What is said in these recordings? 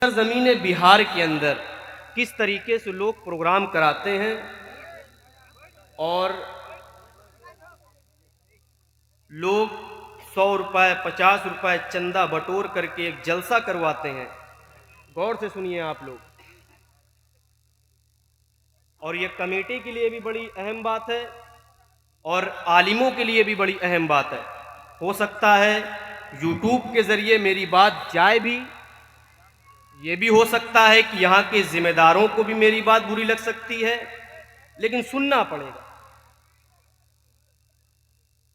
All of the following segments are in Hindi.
ज़मीन बिहार के अंदर किस तरीके से लोग प्रोग्राम कराते हैं और लोग 100 रुपये 50 रुपये चंदा बटोर करके एक जलसा करवाते हैं। गौर से सुनिए आप लोग। और ये कमेटी के लिए भी बड़ी अहम बात है और आलिमों के लिए भी बड़ी अहम बात है। हो सकता है यूट्यूब के ज़रिए मेरी बात जाए भी, ये भी हो सकता है कि यहाँ के जिम्मेदारों को भी मेरी बात बुरी लग सकती है, लेकिन सुनना पड़ेगा।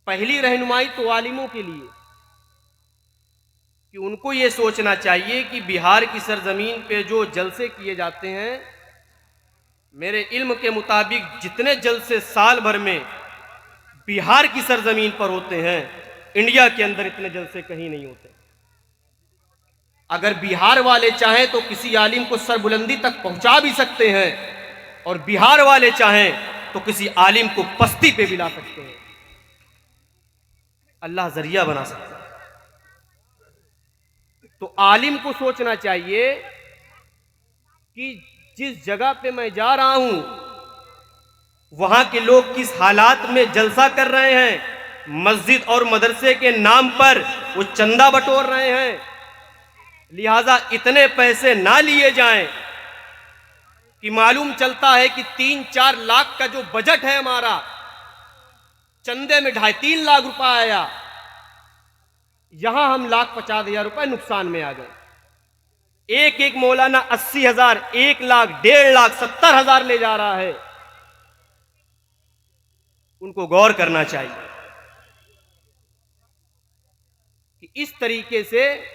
पहली रहनुमाई तो आलिमों के लिए कि उनको ये सोचना चाहिए कि बिहार की सरजमीन पे जो जलसे किए जाते हैं, मेरे इल्म के मुताबिक जितने जलसे साल भर में बिहार की सरजमीन पर होते हैं, इंडिया के अंदर इतने जलसे कहीं नहीं होते। अगर बिहार वाले चाहें तो किसी आलिम को सरबुलंदी तक पहुंचा भी सकते हैं और बिहार वाले चाहें तो किसी आलिम को पस्ती पे भी ला सकते हैं। अल्लाह जरिया बना सकता है। तो आलिम को सोचना चाहिए कि जिस जगह पे मैं जा रहा हूं वहां के लोग किस हालात में जलसा कर रहे हैं। मस्जिद और मदरसे के नाम पर वो चंदा बटोर रहे हैं, लिहाजा इतने पैसे ना लिए जाएं कि मालूम चलता है कि 3-4 लाख का जो बजट है हमारा, चंदे में 2.5-3 लाख रुपया आया, यहां हम 1,50,000 रुपए नुकसान में आ गए। एक मौलाना 80,000, 1 लाख, 1.5 लाख, 70,000 ले जा रहा है। उनको गौर करना चाहिए कि इस तरीके से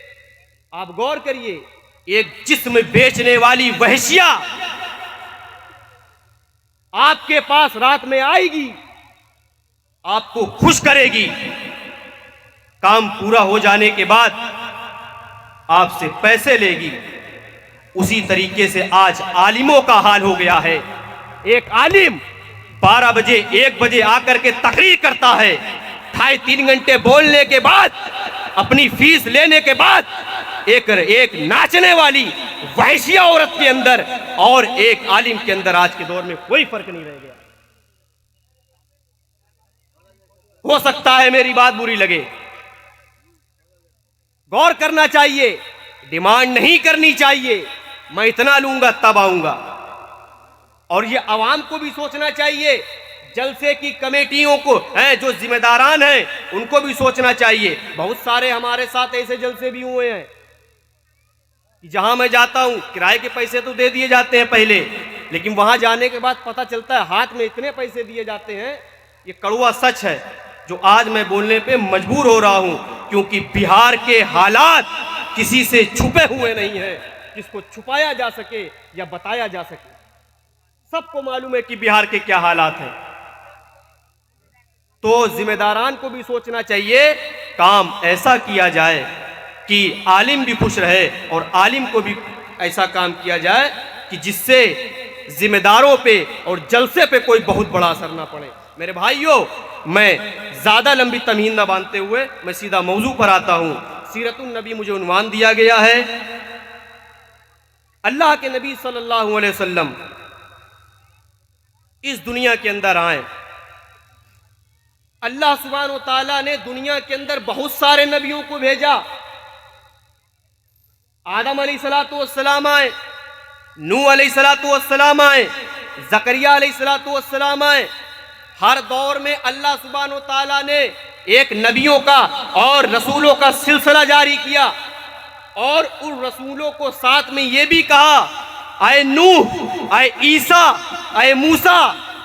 आप गौर करिए, एक जिस्म बेचने वाली वहशिया आपके पास रात में आएगी, आपको खुश करेगी, काम पूरा हो जाने के बाद आपसे पैसे लेगी। उसी तरीके से आज आलिमों का हाल हो गया है। एक आलिम 12 बजे 1 बजे आकर के तकरीर करता है, 2.5-3 घंटे बोलने के बाद, अपनी फीस लेने के बाद एक नाचने वाली वहशिया औरत के अंदर और एक आलिम के अंदर आज के दौर में कोई फर्क नहीं रह गया। हो सकता है मेरी बात बुरी लगे, गौर करना चाहिए, डिमांड नहीं करनी चाहिए मैं इतना लूंगा तब आऊंगा। और ये आवाम को भी सोचना चाहिए, जलसे की कमेटियों को हैं जो जिम्मेदारान हैं उनको भी सोचना चाहिए। बहुत सारे हमारे साथ ऐसे जलसे भी हुए हैं कि जहां मैं जाता हूं किराए के पैसे तो दे दिए जाते हैं पहले, लेकिन वहां जाने के बाद पता चलता है हाथ में इतने पैसे दिए जाते हैं। ये कड़वा सच है जो आज मैं बोलने पे मजबूर हो रहा हूं, क्योंकि बिहार के हालात किसी से छुपे हुए नहीं है जिसको छुपाया जा सके या बताया जा सके। सबको मालूम है कि बिहार के क्या हालात हैं। तो जिम्मेदारान को भी सोचना चाहिए, काम ऐसा किया जाए कि आलिम भी खुश रहे और आलिम को भी ऐसा काम किया जाए कि जिससे जिम्मेदारों पे और जलसे पे कोई बहुत बड़ा असर ना पड़े। मेरे भाइयों, मैं ज्यादा लंबी तमहीन ना बांधते हुए मैं सीधा मौजू पर आता हूं। सीरतुन नबी मुझे उन्वान दिया गया है। अल्लाह के नबी सल्लल्लाहु अलैहि वसल्लम इस दुनिया के अंदर आए। अल्लाह सुब्हानहू व तआला ने दुनिया के अंदर बहुत सारे नबियों को भेजा। आदम अलैहिस्सलातु वस्सलाम आए, नूह अलैहिस्सलातु वस्सलाम आए, जकरिया अलैहिस्सलातु वस्सलाम आए। हर दौर में अल्लाह सुब्हानहू व तआला ने एक नबियों का और रसूलों का सिलसिला जारी किया और उन रसूलों को साथ में यह भी कहा, आए नूह, आए ईसा, आए मूसा,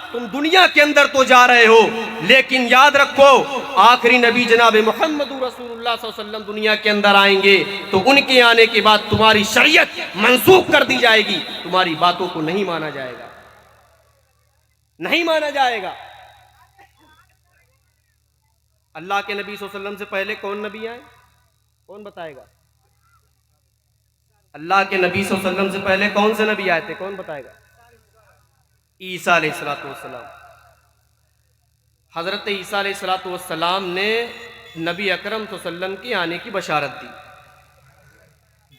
तुम दुनिया के अंदर तो जा रहे हो, लेकिन याद रखो आखिरी नबी जनाब मोहम्मद रसूलुल्लाह सल्लल्लाहु अलैहि वसल्लम दुनिया के अंदर आएंगे तो उनके आने के बाद तुम्हारी शरीयत मंसूख कर दी जाएगी, तुम्हारी बातों को नहीं माना जाएगा, नहीं माना जाएगा। अल्लाह के नबी सल्लल्लाहु अलैहि वसल्लम से पहले कौन नबी आए, कौन बताएगा? अल्लाह के नबी सल्लल्लाहु अलैहि वसल्लम से पहले कौन से नबी आए थे, कौन बताएगा? ईसा अलैहिस्सलातु वस्सलाम। हजरत ईसा अलैहिस्सलातु वस्सलाम ने नबी अकरम सल्लल्लाहु अलैहि वसल्लम के आने की बशारत दी।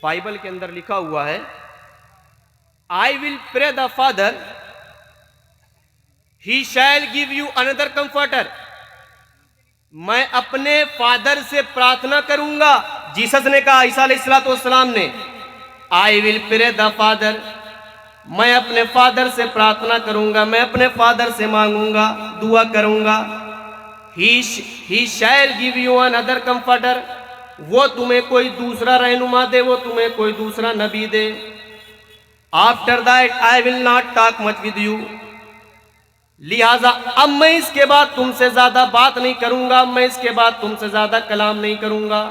बाइबल के अंदर लिखा हुआ है, I will pray the Father, he shall give you another comforter. मैं अपने फादर से प्रार्थना करूंगा, जीसस ने कहा, ईसा अलैहिस्सलाम ने, I will pray the Father, मैं अपने फादर से प्रार्थना करूंगा, मैं अपने फादर से मांगूंगा, दुआ करूंगा। He shall give you another comforter, वो तुम्हें कोई दूसरा रहनुमा दे, वो तुम्हें कोई दूसरा नबी दे। After that I will not talk much with you, लिहाजा अब मैं इसके बाद तुमसे ज्यादा बात नहीं करूंगा, मैं इसके बाद तुमसे ज्यादा कलाम नहीं करूंगा।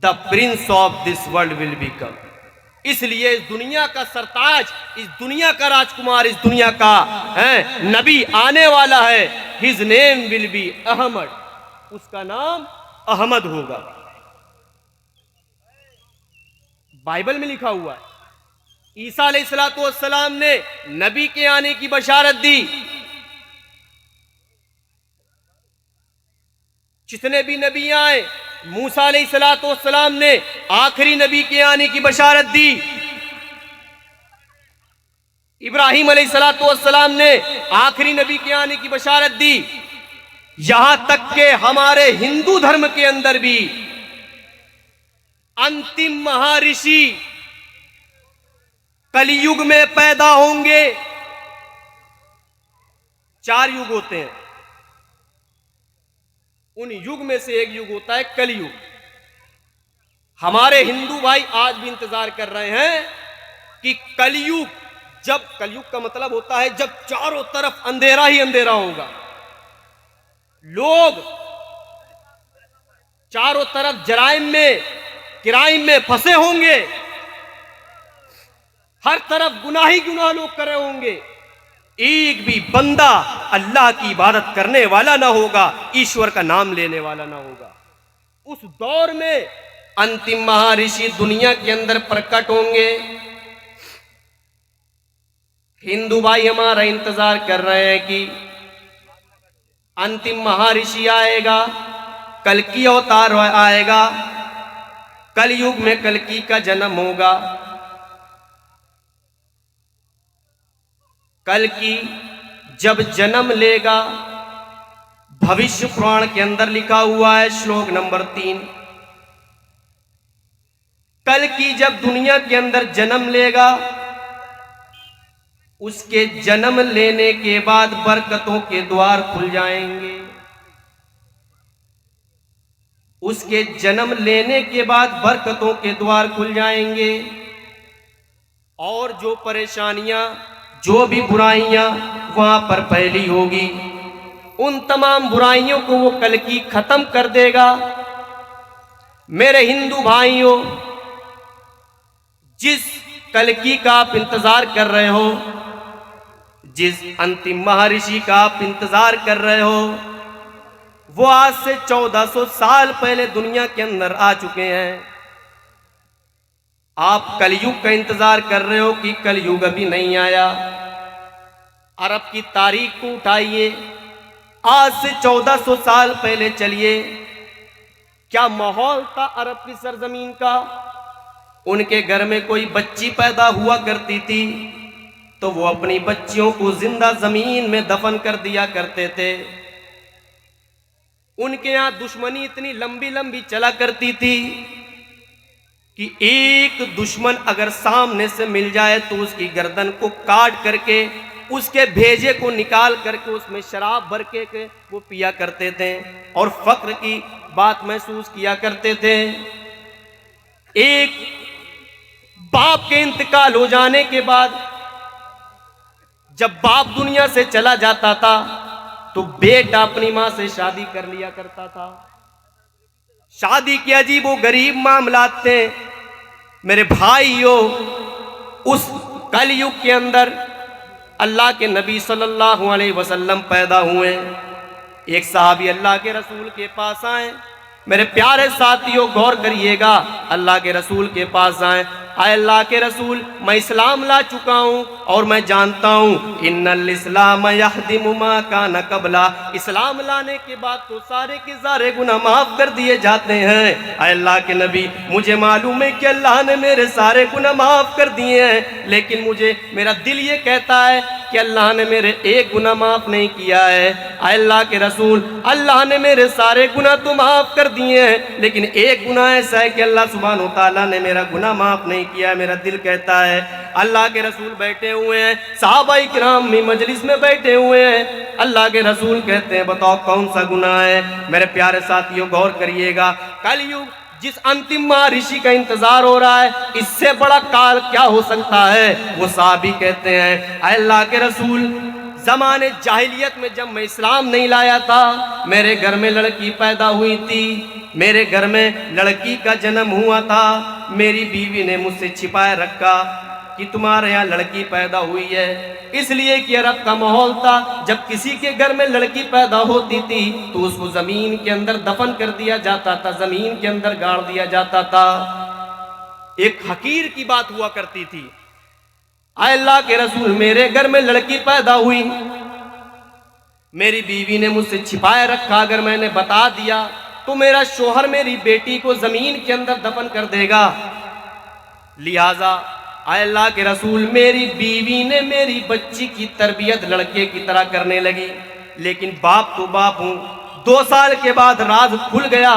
The prince of this world will be come, इसलिए इस दुनिया का सरताज, इस दुनिया का राजकुमार, इस दुनिया का नबी आने वाला है। His name will be Ahmad, उसका नाम अहमद होगा। बाइबल में लिखा हुआ है। ईसा अलैहिस्सलाम ने नबी के आने की बशारत दी। जितने भी नबी आए, मूसा अलैहिस्सलाम ने आखिरी नबी के आने की बशारत दी। इब्राहिम अलैहिस्सलाम ने आखिरी नबी के आने की बशारत दी। यहां तक के हमारे हिंदू धर्म के अंदर भी अंतिम महर्षि कलयुग में पैदा होंगे। 4 युग होते हैं, उन युग में से एक युग होता है कलयुग। हमारे हिंदू भाई आज भी इंतजार कर रहे हैं कि कलयुग, जब कलयुग का मतलब होता है जब चारों तरफ अंधेरा ही अंधेरा होगा, लोग चारों तरफ जराइम में, क्राइम में फंसे होंगे, हर तरफ गुनाह ही गुनाह लोग कर रहे होंगे, एक भी बंदा अल्लाह की इबादत करने वाला ना होगा, ईश्वर का नाम लेने वाला ना होगा। उस दौर में अंतिम महर्षि दुनिया के अंदर प्रकट होंगे। हिंदू भाई हमारा इंतजार कर रहे हैं कि अंतिम महर्षि आएगा, कल्कि अवतार आएगा, कलयुग में कल्कि का जन्म होगा। कल्कि जब जन्म लेगा, भविष्य पुराण के अंदर लिखा हुआ है, श्लोक नंबर 3, कल्कि जब दुनिया के अंदर जन्म लेगा, उसके जन्म लेने के बाद बरकतों के द्वार खुल जाएंगे। उसके जन्म लेने के बाद बरकतों के द्वार खुल जाएंगे, और जो परेशानियां, जो भी बुराइयां वहां पर फैली होगी, उन तमाम बुराइयों को वो कल्कि खत्म कर देगा। मेरे हिंदू भाइयों, जिस कल्कि का आप इंतजार कर रहे हो, जिस अंतिम महर्षि का आप इंतजार कर रहे हो, वो आज से 1400 साल पहले दुनिया के अंदर आ चुके हैं। आप कलयुग का इंतजार कर रहे हो कि कलयुग अभी नहीं आया। अरब की तारीख को उठाइए, आज से 1400 साल पहले चलिए, क्या माहौल था अरब की सरजमीन का। उनके घर में कोई बच्ची पैदा हुआ करती थी तो वो अपनी बच्चियों को जिंदा जमीन में दफन कर दिया करते थे। उनके यहां दुश्मनी इतनी लंबी लंबी चला करती थी कि एक दुश्मन अगर सामने से मिल जाए तो उसकी गर्दन को काट करके, उसके भेजे को निकाल करके उसमें शराब भर के वो पिया करते थे और फक्र की बात महसूस किया करते थे। एक बाप के इंतकाल हो जाने के बाद, जब बाप दुनिया से चला जाता था तो बेटा अपनी मां से शादी कर लिया करता था। शादी के अजीब व गरीब मामलात थे। मेरे भाइयों, उस कलयुग के अंदर अल्लाह के नबी सल्लल्लाहु अलैहि वसल्लम पैदा हुए। एक सहाबी अल्लाह के रसूल के पास आए। मेरे प्यारे साथियों, गौर करिएगा, अल्लाह के रसूल के पास आए आए अल्लाह के रसूल, मैं इस्लाम ला चुका हूँ और मैं जानता हूँ इन्नल इस्लाम यहदिमु मा कान क़ब्ला, इस्लाम लाने के बाद तो सारे के सारे गुनाह माफ कर दिए जाते हैं। आए अल्लाह के नबी, मुझे मालूम है कि अल्लाह ने मेरे सारे गुनाह माफ कर दिए हैं, लेकिन मुझे मेरा दिल ये कहता है कि अल्लाह ने मेरे एक गुनाह माफ नहीं किया है। आए अल्लाह के रसूल, अल्लाह ने मेरे सारे गुनाह तो माफ कर दिए हैं, लेकिन एक गुनाह ऐसा है कि अल्लाह सुब्हानहू तआला ने मेरा गुनाह माफ नहीं किया है। मेरा दिल कहता है। अल्लाह के रसूल बैठे हुए हैं, सहाबाए किराम भी मजलिस में बैठे हुए हैं। अल्लाह के रसूल कहते हैं, बताओ कौन सा गुनाह है। मेरे प्यारे साथियों, गौर करिएगा, कलयुग जिस अंतिम महर्षि का इंतजार हो रहा है, इससे बड़ा काल क्या हो सकता है। वो साहबी कहते हैं, अल्लाह के रसूल, जमाने जाहिलियत में जब मैं इस्लाम नहीं लाया था, मेरे घर में लड़की पैदा हुई थी, मेरे घर में लड़की का जन्म हुआ था, मेरी बीवी ने मुझसे छिपाए रखा कि तुम्हारे यहाँ लड़की पैदा हुई है, इसलिए कि अरब का माहौल था, जब किसी के घर में लड़की पैदा होती थी तो उसको जमीन के अंदर दफन कर दिया जाता था, जमीन के अंदर गाड़ दिया जाता था। एक हकीर की बात हुआ करती थी। अल्लाह के रसूल, मेरे घर में लड़की पैदा हुई, मेरी बीवी ने मुझसे छिपाए रखा, अगर मैंने बता दिया तो मेरा शोहर मेरी बेटी को जमीन के अंदर दफन कर देगा। लिहाजा अल्लाह के रसूल, मेरी बीवी ने मेरी बच्ची की तरबियत लड़के की तरह करने लगी, लेकिन बाप तो बाप हूँ। 2 साल के बाद राज खुल गया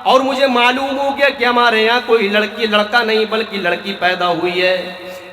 और मुझे मालूम हो गया कि हमारे यहाँ कोई लड़का नहीं बल्कि लड़की पैदा हुई है।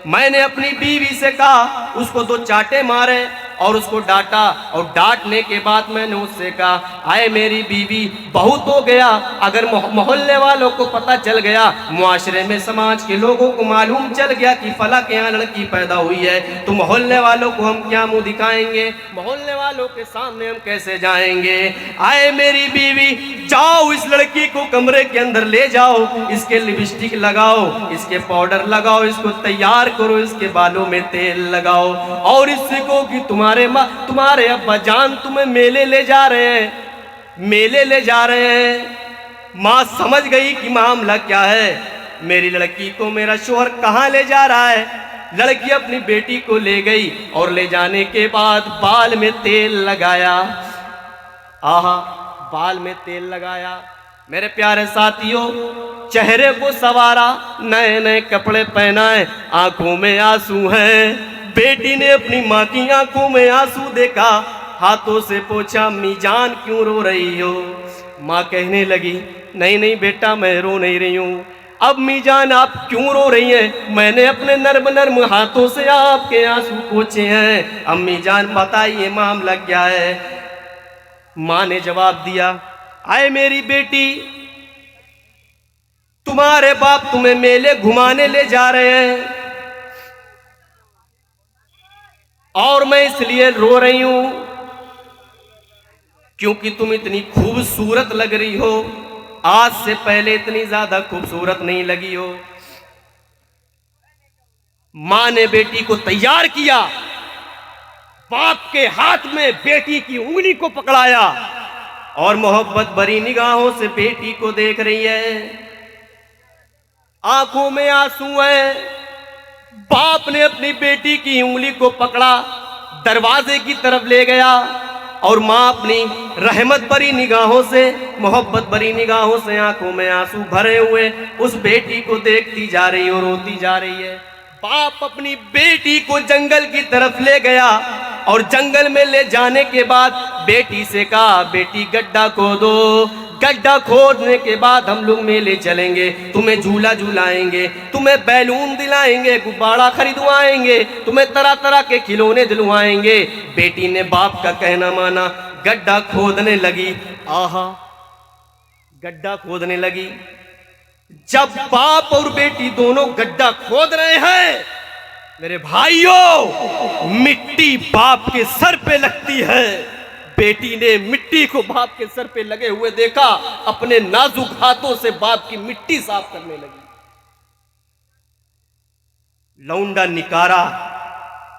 मैंने अपनी बीवी से कहा, उसको 2 चाटे मारे और उसको डांटा, और डांटने के बाद मैंने उससे कहा, आए मेरी बीवी, बहुत हो गया, अगर मोहल्ले वालों को पता चल गया, मुआशरे में समाज के लोगों को मालूम चल गया कि फला के यहाँ लड़की पैदा हुई है, तो मोहल्ले वालों को हम क्या मुंह दिखाएंगे, मोहल्ले वालों के सामने हम कैसे जाएंगे। आए मेरी बीवी, जाओ इस लड़की को कमरे के अंदर ले जाओ, इसके लिपस्टिक लगाओ, इसके पाउडर लगाओ, इसको तैयार करो, इसके बालों में तेल लगाओ, और इससे कहो कि तुम्हारे अब्बा जान तुम्हें मेले ले जा रहे हैं, मेले ले जा रहे हैं। माँ समझ गई कि मामला क्या है, मेरी लड़की को मेरा शोहर कहाँ ले जा रहा है। लड़की अपनी बेटी को ले गई और ले जाने के बाद बाल में तेल लगाया, आहा, बाल में तेल लगाया। मेरे प्यारे साथियों, चेहरे को सवारा, नए नए कपड़े पहनाए, आंखों में आंसू हैं। बेटी ने अपनी माँ की आंखों में आंसू देखा, हाथों से पूछा, अम्मी जान क्यों रो रही हो। माँ कहने लगी, नहीं नहीं बेटा, मैं रो नहीं रही हूँ। अब अम्मी जान आप क्यों रो रही हैं, मैंने अपने नर्म नर्म हाथों से आपके आंसू पोंछे हैं। अम्मी जान बताइए मामला क्या है। माँ ने जवाब दिया, आए मेरी बेटी, तुम्हारे बाप तुम्हें मेले घुमाने ले जा रहे हैं और मैं इसलिए रो रही हूं क्योंकि तुम इतनी खूबसूरत लग रही हो, आज से पहले इतनी ज्यादा खूबसूरत नहीं लगी हो। मां ने बेटी को तैयार किया, बाप के हाथ में बेटी की उंगली को पकड़ाया और मोहब्बत भरी निगाहों से बेटी को देख रही है, आंखों में आंसू है। बाप ने अपनी बेटी की उंगली को पकड़ा, दरवाजे की तरफ ले गया और मां अपनी रहमत भरी निगाहों से, मोहब्बत भरी निगाहों से, आंखों में आंसू भरे हुए उस बेटी को देखती जा रही और रोती जा रही है। बाप अपनी बेटी को जंगल की तरफ ले गया और जंगल में ले जाने के बाद बेटी से कहा, बेटी गड्ढा खोदो, गड्ढा खोदने के बाद हम लोग मेले चलेंगे, तुम्हें झूला झूलाएंगे, तुम्हें बैलून दिलाएंगे, गुब्बारा खरीदवाएंगे, तुम्हें तरह तरह के खिलौने दिलवाएंगे। बेटी ने बाप का कहना माना, गड्ढा खोदने लगी। आहा, गड्ढा खोदने लगी। जब बाप और बेटी दोनों गड्ढा खोद रहे हैं, मेरे भाइयों, मिट्टी बाप के सर पे लगती है। बेटी ने मिट्टी को बाप के सर पे लगे हुए देखा, अपने नाजुक हाथों से बाप की मिट्टी साफ करने लगी। लौंडा निकारा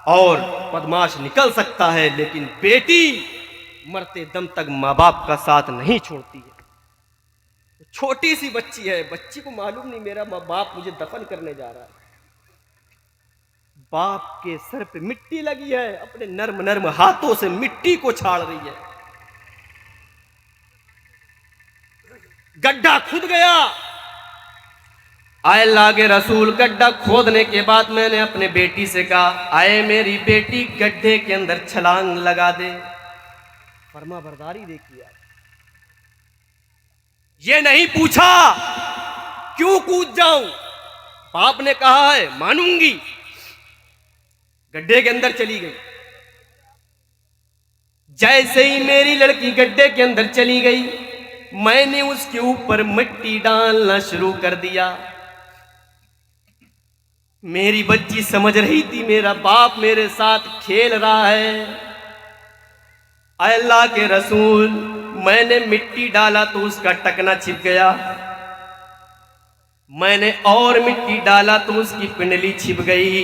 और बदमाश निकल सकता है, लेकिन बेटी मरते दम तक माँ बाप का साथ नहीं छोड़ती है। छोटी सी बच्ची है, बच्ची को मालूम नहीं मेरा बाप मुझे दफन करने जा रहा है। बाप के सर पे मिट्टी लगी है, अपने नर्म नर्म हाथों से मिट्टी को छाड़ रही है। गड्ढा खुद गया। आए अल्लाह के रसूल, गड्ढा खोदने के बाद मैंने अपने बेटी से कहा, आए मेरी बेटी गड्ढे के अंदर छलांग लगा दे। फरमा बरदारी देखिए आप। ये नहीं पूछा क्यों कूद जाऊं, बाप ने कहा है मानूंगी। गड्ढे के अंदर चली गई। जैसे ही मेरी लड़की गड्ढे के अंदर चली गई, मैंने उसके ऊपर मिट्टी डालना शुरू कर दिया। मेरी बच्ची समझ रही थी मेरा बाप मेरे साथ खेल रहा है। अल्लाह के रसूल, मैंने मिट्टी डाला तो उसका टकना छिप गया। मैंने और मिट्टी डाला तो उसकी पिंडली छिप गई।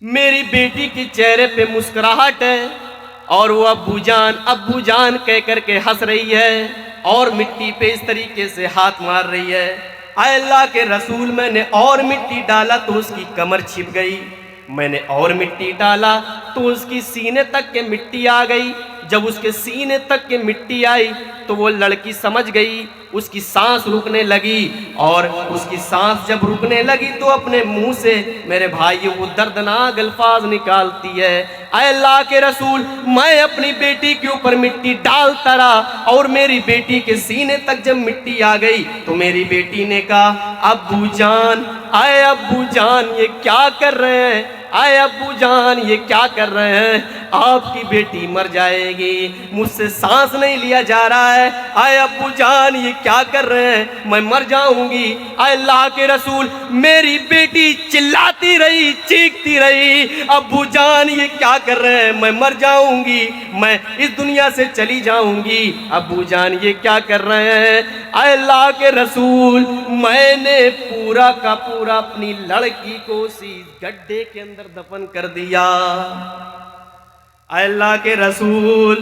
मेरी बेटी के चेहरे पे मुस्कुराहट है और वो अब्बू जान कह करके हंस रही है और मिट्टी पे इस तरीके से हाथ मार रही है। अल्लाह के रसूल, मैंने और मिट्टी डाला तो उसकी कमर छिप गई। मैंने और मिट्टी डाला तो उसकी सीने तक के मिट्टी आ गई। जब उसके सीने तक के मिट्टी आई तो वो लड़की समझ गई, उसकी सांस रुकने लगी। और उसकी सांस जब रुकने लगी तो अपने मुंह से मेरे भाइयों वो दर्दनाक अल्फाज निकालती है, अल्लाह के रसूल, मैं अपनी बेटी के ऊपर मिट्टी डालता रहा और मेरी बेटी के सीने तक जब मिट्टी आ गई तो मेरी बेटी ने कहा, अब्बू जान, आए अब्बू जान, ये क्या कर रहे हैं? आए अब्बू जान, ये क्या कर रहे हैं? आपकी बेटी मर जाएगी, मुझसे सांस नहीं लिया जा रहा है। आए अब्बू जान, ये क्या कर रहे हैं? मैं मर जाऊंगी। अल्लाह के रसूल, मेरी बेटी चिल्लाती रही, चीखती रही, अब्बू जान ये क्या कर रहे हैं? मैं मर जाऊंगी, मैं इस दुनिया से चली जाऊंगी। अब्बू जान ये क्या कर रहे हैं? अल्लाह के रसूल, मैंने पूरा का पूरा अपनी लड़की को उसी गड्ढे के अंदर दफन कर दिया। अल्लाह के रसूल,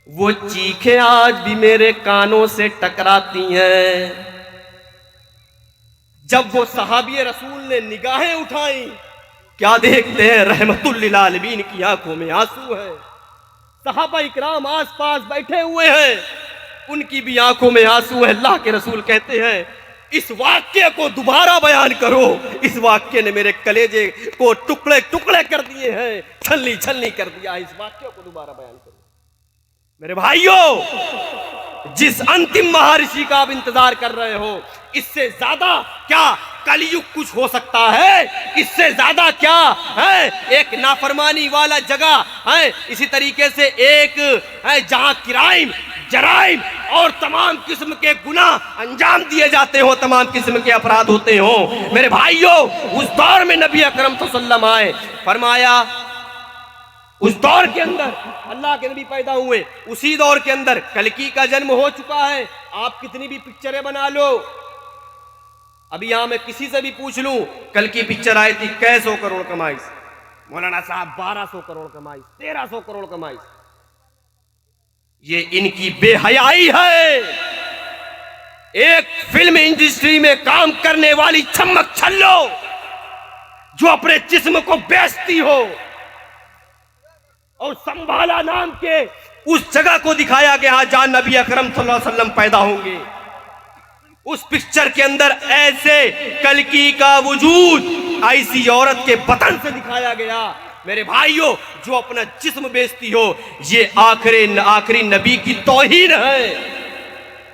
वो चीखें आज भी मेरे कानों से टकराती हैं। जब वो सहाबी रसूल ने निगाहें उठाई, क्या देखते हैं? रहमतुल लिल आलमीन की आंखों में आंसू है। सहाबा इकराम आस पास बैठे हुए हैं, उनकी भी आंखों में आंसू है। अल्लाह के रसूल कहते हैं, इस वाक्य को दोबारा बयान करो। इस वाक्य ने मेरे कलेजे को टुकड़े टुकड़े कर दिए हैं, छलनी छलनी कर दिया। इस वाक्य को दोबारा बयान करो। मेरे भाइयों, जिस अंतिम महर्षि का आप इंतजार कर रहे हो, इससे ज्यादा क्या कलयुग कुछ हो सकता है? इससे ज्यादा क्या है एक नाफरमानी वाला जगह है? इसी तरीके से एक है जहां क्राइम, जराइम और तमाम किस्म के गुनाह अंजाम दिए जाते हो, तमाम किस्म के अपराध होते हो। मेरे भाइयों, उस दौर में नबी अकरम सल्लल्लाहु अलैहि वसल्लम आए, फरमाया उस दौर के अंदर अल्लाह के नबी पैदा हुए। उसी दौर के अंदर कल्कि का जन्म हो चुका है। आप कितनी भी पिक्चरें बना लो, अभी यहां मैं किसी से भी पूछ लूं, कल्कि पिक्चर आई थी कैसे 100 करोड़ कमाई, मौलाना साहब 1200 करोड़ कमाई, 1300 करोड़ कमाई। ये इनकी बेहयाई है। एक फिल्म इंडस्ट्री में काम करने वाली छमक छल्लो जो अपने जिस्म को बेचती हो, और संभाला नाम के उस जगह को दिखाया गया जहां नबी अकरम सल्लल्लाहु अलैहि वसल्लम पैदा होंगे। उस पिक्चर के अंदर ऐसे कल्कि का वजूद ऐसी औरत के बदन से दिखाया गया। मेरे भाइयों, जो अपना जिस्म बेचती हो, ये आखिरी नबी की तौहीन है।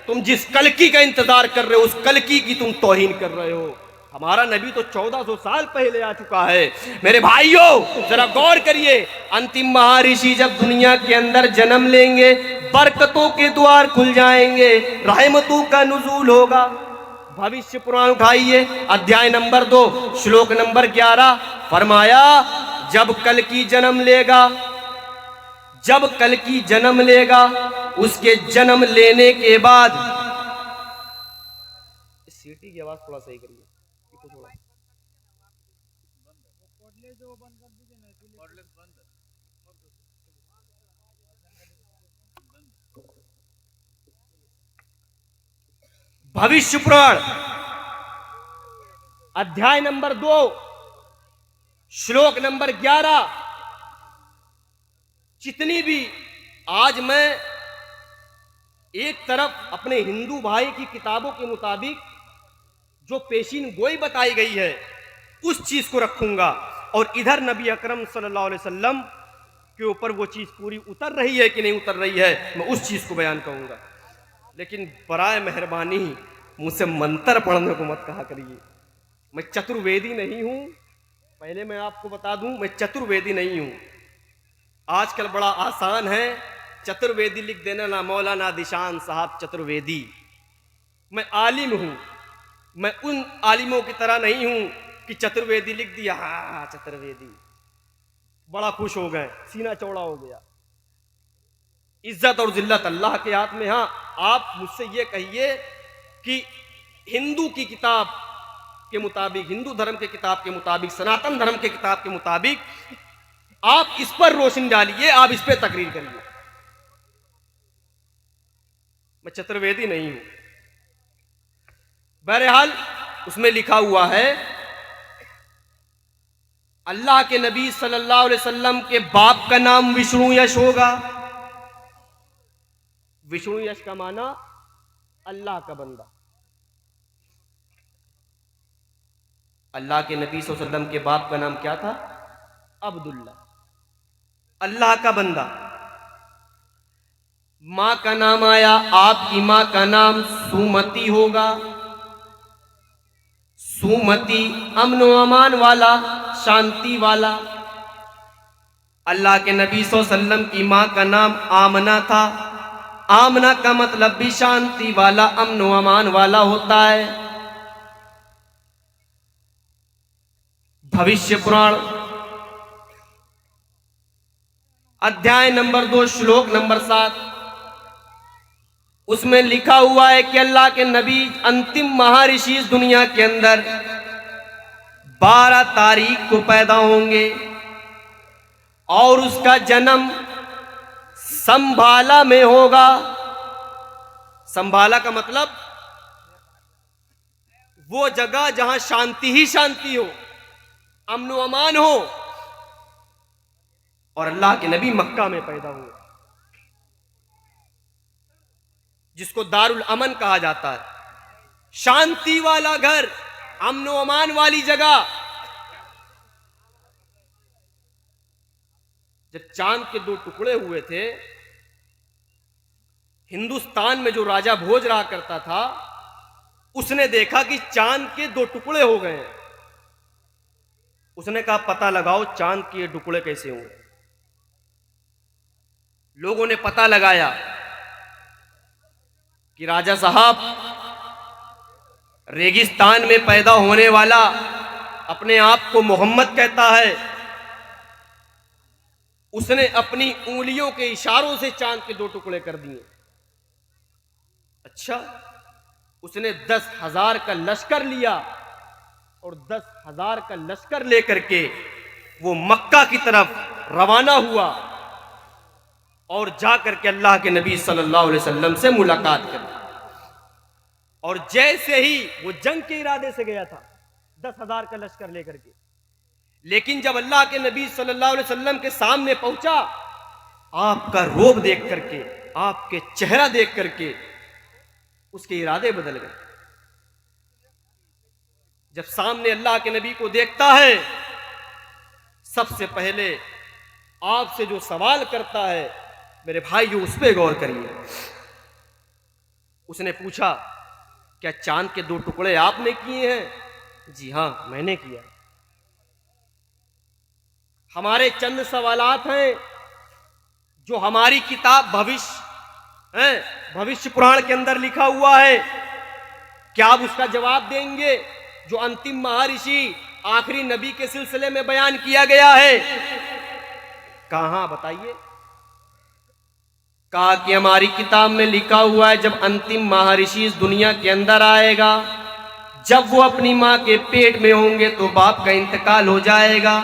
तुम जिस कल्कि का इंतजार कर रहे हो, उस कल्कि की तुम तौहीन कर रहे हो। हमारा नबी तो 1400 साल पहले आ चुका है। मेरे भाइयों, जरा गौर करिए, अंतिम महर्षि जब दुनिया के अंदर जन्म लेंगे, बरकतों के द्वार खुल जाएंगे, रहमतों का नुज़ूल होगा। भविष्य पुराण उठाइए, अध्याय नंबर 2 श्लोक नंबर 11, फरमाया जब कल्कि जन्म लेगा, जब कल्कि जन्म लेगा, उसके जन्म लेने के बाद, सीटी की आवाज थोड़ा सही करिए, भविष्य पुराण अध्याय नंबर 2 श्लोक नंबर 11। जितनी भी आज मैं एक तरफ अपने हिंदू भाई की किताबों के मुताबिक जो पेशीन गोई बताई गई है उस चीज को रखूंगा, और इधर नबी अकरम सल्लल्लाहु अलैहि वसल्लम के ऊपर वो चीज पूरी उतर रही है कि नहीं उतर रही है, मैं उस चीज को बयान करूंगा। लेकिन बराए मेहरबानी मुझसे मंत्र पढ़ने को मत कहा करिए। मैं चतुर्वेदी नहीं हूं, पहले मैं आपको बता दूं, मैं चतुर्वेदी नहीं हूं। आजकल बड़ा आसान है चतुर्वेदी लिख देना, ना मौलाना दिशान साहब चतुर्वेदी। मैं आलिम हूं, मैं उन आलिमों की तरह नहीं हूं कि चतुर्वेदी लिख दिया, हाँ चतुर्वेदी, बड़ा खुश हो गए, सीना चौड़ा हो गया। इज्जत और जिल्लत अल्लाह के हाथ में। हाँ, आप मुझसे ये कहिए कि हिंदू की किताब के मुताबिक, हिंदू धर्म के किताब के मुताबिक, सनातन धर्म के किताब के मुताबिक आप इस पर रोशनी डालिए, आप इस पर तकरीर करिए। मैं चतुर्वेदी नहीं हूं। बहरहाल उसमें लिखा हुआ है अल्लाह के नबी सल्लल्लाहु अलैहि वसल्लम के बाप का नाम विष्णु यश होगा। विष्णु यश का माना अल्लाह का बंदा। अल्लाह के नबी सल्लल्लाहु अलैहि वसल्लम के बाप का नाम क्या था? अब्दुल्ला, अल्लाह का बंदा। मां का नाम आया, आपकी मां का नाम सुमति होगा। सुमति अमन व अमान वाला, शांति वाला। अल्लाह के नबी सल्लल्लाहु अलैहि वसल्लम की मां का नाम आमना था। आमना का मतलब भी शांति वाला, अमन व अमान वाला होता है। भविष्य पुराण अध्याय नंबर 2 श्लोक नंबर 7, उसमें लिखा हुआ है कि अल्लाह के नबी अंतिम महर्षि इस दुनिया के अंदर 12 तारीख को पैदा होंगे और उसका जन्म संभाला में होगा। संभाला का मतलब वो जगह जहां शांति ही शांति हो, अमन व अमान हो। और अल्लाह के नबी मक्का में पैदा हुए, जिसको दारुल अमन कहा जाता है, शांति वाला घर, अमन व अमान वाली जगह। जब चांद के 2 टुकड़े हुए थे, हिंदुस्तान में जो राजा भोज रहा करता था उसने देखा कि चांद के 2 टुकड़े हो गए हैं। उसने कहा पता लगाओ चांद के ये टुकड़े कैसे हुए। लोगों ने पता लगाया कि राजा साहब, रेगिस्तान में पैदा होने वाला अपने आप को मोहम्मद कहता है, उसने अपनी उंगलियों के इशारों से चांद के 2 टुकड़े कर दिए। अच्छा, उसने 10,000 का लश्कर लिया और 10,000 का लश्कर लेकर के वो मक्का की तरफ रवाना हुआ और जाकर के अल्लाह के नबी सल्लल्लाहु अलैहि वसल्लम से मुलाकात कर। और जैसे ही वो जंग के इरादे से गया था 10,000 का लश्कर लेकर के, लेकिन जब अल्लाह के नबी सल्लल्लाहु अलैहि वसल्लम के सामने पहुंचा, आपका रोब देख करके, आपके चेहरा देख करके उसके इरादे बदल गए। जब सामने अल्लाह के नबी को देखता है, सबसे पहले आपसे जो सवाल करता है, मेरे भाइयों उस पर गौर करिए। उसने पूछा क्या चांद के 2 टुकड़े आपने किए हैं? जी हां, मैंने किया। हमारे चंद सवालात हैं जो हमारी किताब भविष्य पुराण के अंदर लिखा हुआ है, क्या आप उसका जवाब देंगे जो अंतिम महर्षि आखिरी नबी के सिलसिले में बयान किया गया है? कहां बताइए। कहा कि हमारी किताब में लिखा हुआ है जब अंतिम महर्षि इस दुनिया के अंदर आएगा, जब वो अपनी मां के पेट में होंगे तो बाप का इंतकाल हो जाएगा।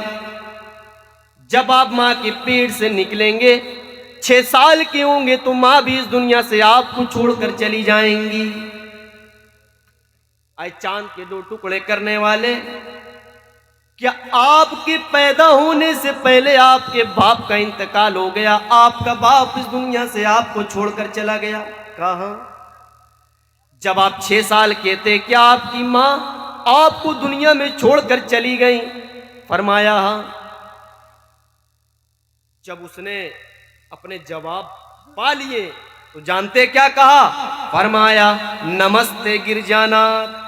जब आप मां के पेट से निकलेंगे, 6 साल के होंगे तो मां भी इस दुनिया से आपको छोड़कर चली जाएंगी। आए चांद के दो टुकड़े करने वाले, क्या आपके पैदा होने से पहले आपके बाप का इंतकाल हो गया? आपका बाप इस दुनिया से आपको छोड़कर चला गया? कहा जब आप 6 साल के थे, क्या आपकी माँ आपको दुनिया में छोड़कर चली गई? फरमाया हाँ। जब उसने अपने जवाब पा लिए तो जानते क्या कहा? फरमाया नमस्ते गिरजानाथ,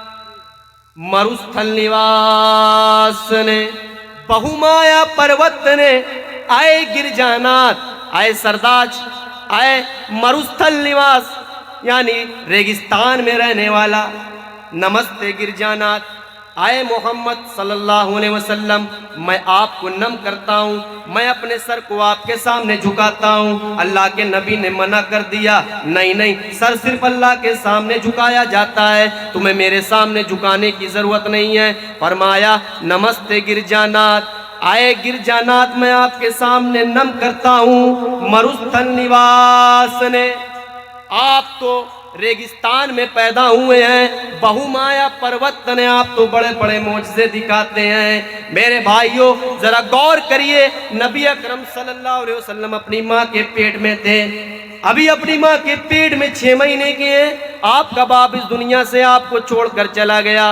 मरुस्थल निवास ने, बहुमाया पर्वत ने, आए गिरजानाथ, आए सरदाज, आए मरुस्थल निवास यानी रेगिस्तान में रहने वाला, नमस्ते गिरजानाथ, आए मोहम्मद सल्लल्लाहु अलैहि वसल्लम, मैं आपको नम करता हूँ, मैं अपने सर को आपके सामने झुकाता हूँ। अल्लाह के नबी ने मना कर दिया, नहीं नहीं, सर सिर्फ अल्लाह के सामने झुकाया जाता है, तुम्हें मेरे सामने झुकाने की जरूरत नहीं है। फरमाया नमस्ते गिरजानाथ, आए गिरजानाथ, मैं आपके सामने नम करता हूँ। मरुस्थल निवास ने, आप तो रेगिस्तान में पैदा हुए हैं, बहुमाया पर्वत ने आप तो बड़े बड़े मौजज़े दिखाते हैं। मेरे भाइयों जरा गौर करिए, नबी अकरम सल्लल्लाहु अलैहि वसल्लम अपनी माँ के पेट में थे, अभी अपनी माँ के पेट में 6 महीने के हैं, आपका बाप इस दुनिया से आपको छोड़कर चला गया।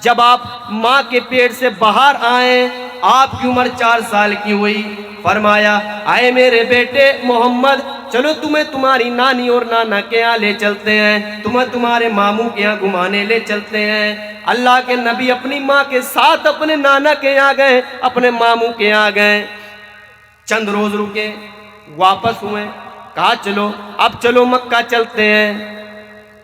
जब आप माँ के पेट से बाहर आए, आपकी उम्र 4 साल की हुई। फरमाया आए मेरे बेटे मोहम्मद, चलो तुम्हें तुम्हारी नानी और नाना के यहाँ ले चलते हैं, तुम्हें तुम्हारे मामू के यहाँ घुमाने ले चलते हैं। अल्लाह के नबी अपनी माँ के साथ अपने नाना के यहाँ गए, अपने मामू के यहाँ गए, चंद रोज रुके, वापस हुए, कहा चलो अब चलो मक्का चलते हैं।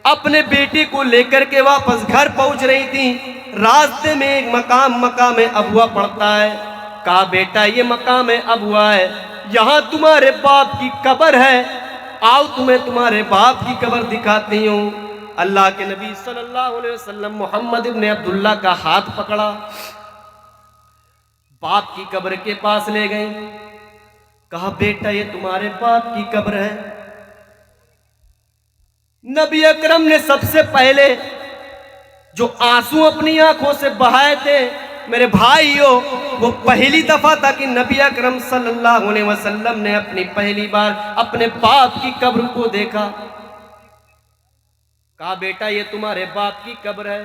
अपने बेटे को लेकर के वापस घर पहुंच रही थी, रास्ते में एक मकाम अबुआ पड़ता है। कहा बेटा ये मकाम अबुआ है, यहाँ तुम्हारे बाप की कब्र है, आओ तुम्हें तुम्हारे बाप की कब्र दिखाती हूँ। अल्लाह के नबी सल्लल्लाहु अलैहि वसल्लम मोहम्मद इब्न अब्दुल्ला का हाथ पकड़ा, बाप की कब्र के पास ले गई, कहा बेटा ये तुम्हारे बाप की कब्र है। नबी अकरम ने सबसे पहले जो आंसू अपनी आंखों से बहाए थे मेरे भाइयों, वो पहली दफा था कि नबी अकरम सल्लल्लाहु अलैहि वसल्लम ने अपनी पहली बार अपने बाप की कब्र को देखा। कहा बेटा ये तुम्हारे बाप की कब्र है।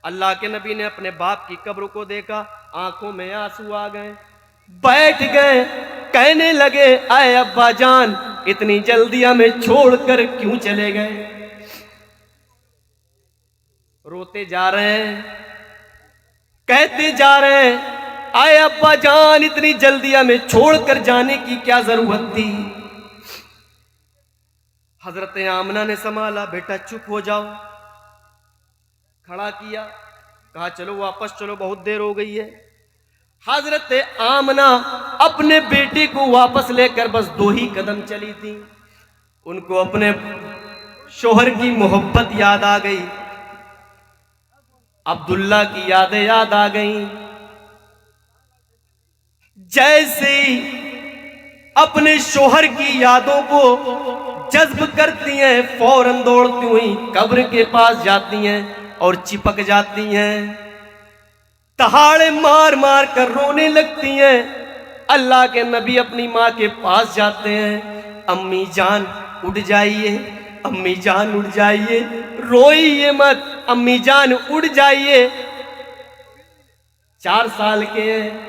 अल्लाह के नबी ने अपने बाप की कब्र को देखा, आंखों में आंसू आ गए, बैठ गए, कहने लगे आए अब्बा जान, इतनी जल्दी हमें छोड़कर क्यों चले गए? रोते जा रहे हैं, कहते जा रहे हैं आए अब्बा जान, इतनी जल्दी हमें छोड़कर जाने की क्या जरूरत थी? हजरत आमना ने संभाला, बेटा चुप हो जाओ, खड़ा किया, कहा चलो वापस चलो, बहुत देर हो गई है। हजरत आमना अपने बेटे को वापस लेकर बस 2 ही कदम चली थी, उनको अपने शोहर की मोहब्बत याद आ गई, अब्दुल्ला की यादें याद आ गईं। जैसे ही अपने शोहर की यादों को जज्ब करती हैं, फौरन दौड़ती हुई कब्र के पास जाती हैं और चिपक जाती हैं, तहाड़े मार मार कर रोने लगती हैं। अल्लाह के नबी अपनी माँ के पास जाते हैं, अम्मी जान उठ जाइए, अम्मी जान उठ जाइए, रोइए मत, अम्मी जान उठ जाइए। 4 साल के हैं,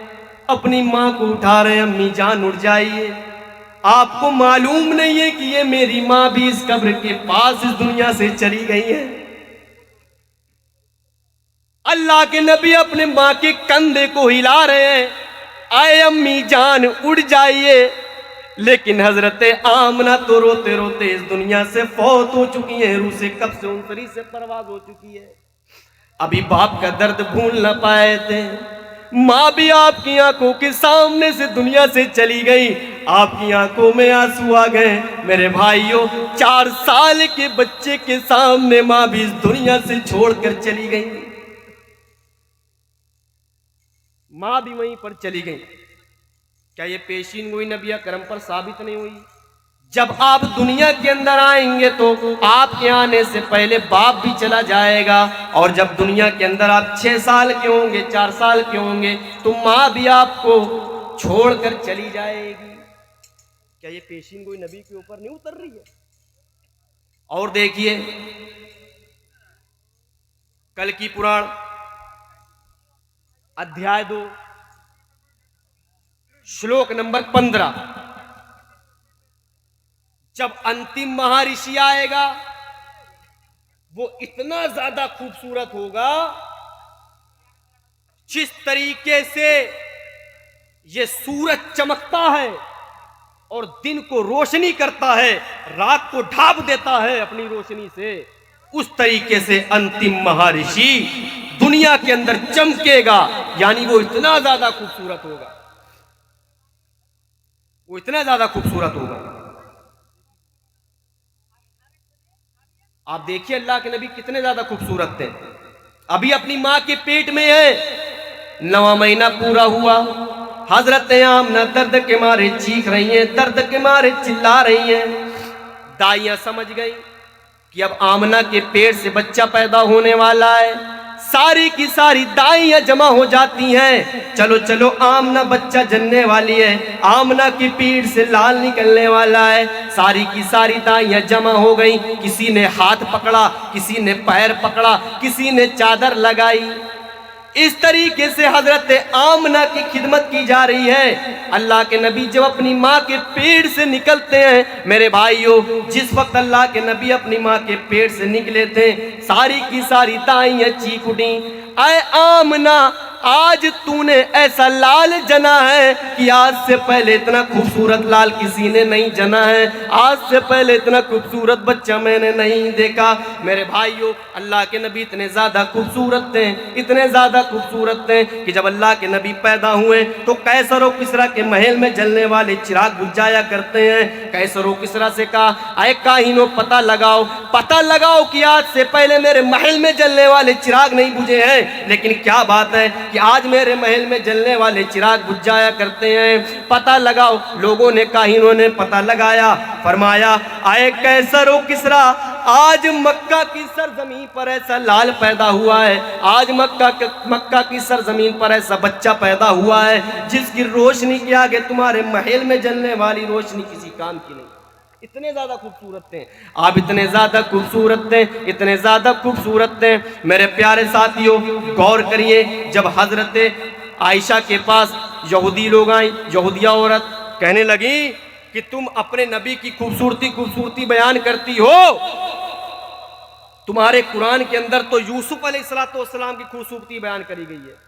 अपनी माँ को उठा रहे, अम्मी जान उठ जाइए। आपको मालूम नहीं है कि ये मेरी माँ भी इस कब्र के पास इस दुनिया से चली गई है। अल्लाह के नबी अपने माँ के कंधे को हिला रहे हैं, आए अम्मी जान उठ जाइए, लेकिन हजरत आमना तो रोते रोते इस दुनिया से फौत हो चुकी है, रूह से कब से उनसरी से परवाज हो चुकी है, अभी बाप का दर्द भूल न पाए थे। माँ भी आपकी आंखों के सामने से दुनिया से चली गई, आपकी आंखों में आंसू आ गए। मेरे भाइयों 4 साल के बच्चे के सामने माँ भी इस दुनिया से छोड़कर चली गई, माँ भी वहीं पर चली गई। क्या ये पेशीन गोई नबी अकरम पर साबित नहीं हुई? जब आप दुनिया के अंदर आएंगे तो आपके आने से पहले बाप भी चला जाएगा, और जब दुनिया के अंदर आप 6 साल के होंगे, 4 साल के होंगे, तो माँ भी आपको छोड़कर चली जाएगी। क्या ये पेशीन कोई नबी के ऊपर नहीं उतर रही है? और देखिए कल की पुराण अध्याय 2 श्लोक नंबर 15, जब अंतिम महर्षि आएगा वो इतना ज्यादा खूबसूरत होगा, जिस तरीके से ये सूरज चमकता है और दिन को रोशनी करता है, रात को ढांप देता है अपनी रोशनी से, उस तरीके से अंतिम महर्षि दुनिया के अंदर चमकेगा। यानी वो इतना ज्यादा खूबसूरत होगा, वो इतना ज्यादा खूबसूरत होगा। आप देखिए अल्लाह के नबी कितने ज्यादा खूबसूरत थे। अभी अपनी मां के पेट में है, 9वां महीना पूरा हुआ, हजरत आमना दर्द के मारे चीख रही हैं, दर्द के मारे चिल्ला रही हैं। दाइयां समझ गई कि अब आमना के पेट से बच्चा पैदा होने वाला है। सारी की सारी दाइयां जमा हो जाती हैं, चलो चलो आमना बच्चा जनने वाली है, आमना की पीठ से लाल निकलने वाला है। सारी की सारी दाइयां जमा हो गई, किसी ने हाथ पकड़ा, किसी ने पैर पकड़ा, किसी ने चादर लगाई। इस तरीके से हजरत आमना की खिदमत की जा रही है। अल्लाह के नबी जब अपनी माँ के पेट से निकलते हैं, मेरे भाइयों, जिस वक्त अल्लाह के नबी अपनी माँ के पेट से निकले थे, सारी की सारी दाइयां चीख उठी, ऐ आमना, आज तूने ऐसा लाल जना है कि आज से पहले इतना खूबसूरत लाल किसी ने नहीं जना है, आज से पहले इतना खूबसूरत बच्चा मैंने नहीं देखा। मेरे भाइयों, अल्लाह के नबी इतने ज्यादा खूबसूरत थे, इतने ज्यादा खूबसूरत थे कि जब अल्लाह के नबी पैदा हुए तो कैसर और किसरा के महल में जलने वाले चिराग बुझ जाया करते हैं। कैसर और किसरा से कहा, अरे काहिनो पता लगाओ कि आज से पहले मेरे महल में जलने वाले चिराग नहीं बुझे हैं, लेकिन क्या बात है कि आज मेरे महल में जलने वाले चिराग बुझ जाया करते हैं, पता लगाओ। लोगों ने, काहिनों ने पता लगाया, फरमाया, आए कैसर ओ किसरा, आज मक्का की सरजमीन पर ऐसा लाल पैदा हुआ है, आज मक्का की सरजमीन पर ऐसा बच्चा पैदा हुआ है जिसकी रोशनी के आगे तुम्हारे महल में जलने वाली रोशनी किसी काम की नहीं। इतने ज्यादा खूबसूरत थे आप, इतने ज्यादा खूबसूरत थे, इतने ज्यादा खूबसूरत थे। मेरे प्यारे साथियों, गौर करिए, जब हजरत आयशा के पास यहूदी लोग आई, यहूदिया औरत कहने लगी कि तुम अपने नबी की खूबसूरती बयान करती हो, तुम्हारे कुरान के अंदर तो यूसुफ अलैहिस्सलाम की खूबसूरती बयान करी गई है,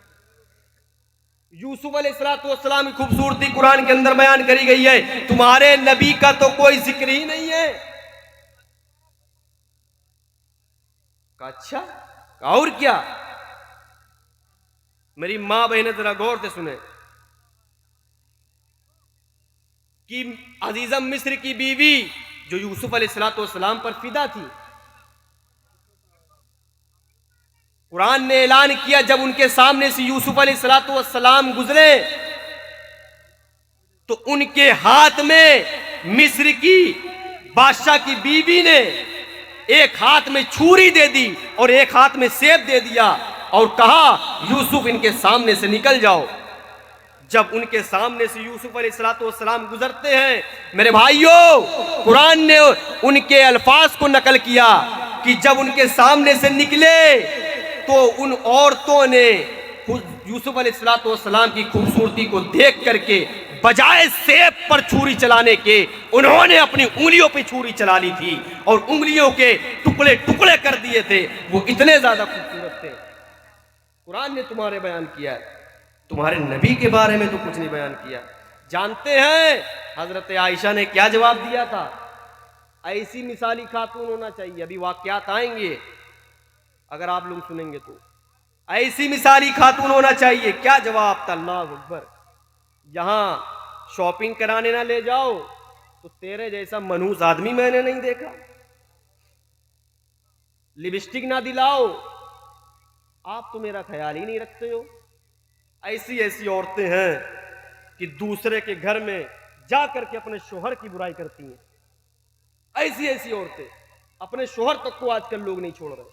यूसुफ अलैहिस्सलाम की खूबसूरती कुरान के अंदर बयान करी गई है, तुम्हारे नबी का तो कोई जिक्र ही नहीं है। अच्छा, और क्या? मेरी मां बहने जरा गौर से सुने कि अजीजम मिस्र की बीवी जो यूसुफ अलैहिस्सलाम पर फिदा थी, कुरान ने ऐलान किया, जब उनके सामने से यूसुफ अलैहिस्सलाम गुजरे तो उनके हाथ में मिस्र की बादशाह की बीवी ने एक हाथ में छुरी दे दी और एक हाथ में सेब दे दिया और कहा, यूसुफ इनके सामने से निकल जाओ। जब उनके सामने से यूसुफ अलैहिस्सलाम गुजरते हैं, मेरे भाइयों, कुरान ने उनके अल्फाज को नकल किया कि जब उनके सामने से निकले तो उन औरतों ने यूसुफ अलैहिस्सलाम की खूबसूरती को देख करके बजाय सेब पर छुरी चलाने के उन्होंने अपनी उंगलियों पे छुरी चला ली थी और उंगलियों के टुकड़े टुकड़े कर दिए थे। वो इतने ज्यादा खूबसूरत थे। कुरान ने तुम्हारे बयान किया है, तुम्हारे नबी के बारे में तो कुछ नहीं बयान किया। जानते हैं हजरत आयशा ने क्या जवाब दिया था? ऐसी मिसाली खातून होना चाहिए। अभी वाकयात आएंगे, अगर आप लोग सुनेंगे तो ऐसी मिसाली खातून होना चाहिए। क्या जवाब था? अल्लाह अकबर। यहां शॉपिंग कराने ना ले जाओ तो तेरे जैसा मनहूस आदमी मैंने नहीं देखा। लिपस्टिक ना दिलाओ, आप तो मेरा ख्याल ही नहीं रखते हो। ऐसी ऐसी औरतें हैं कि दूसरे के घर में जा करके अपने शोहर की बुराई करती हैं। ऐसी ऐसी औरतें, अपने शोहर तक को आजकल लोग नहीं छोड़ रहे।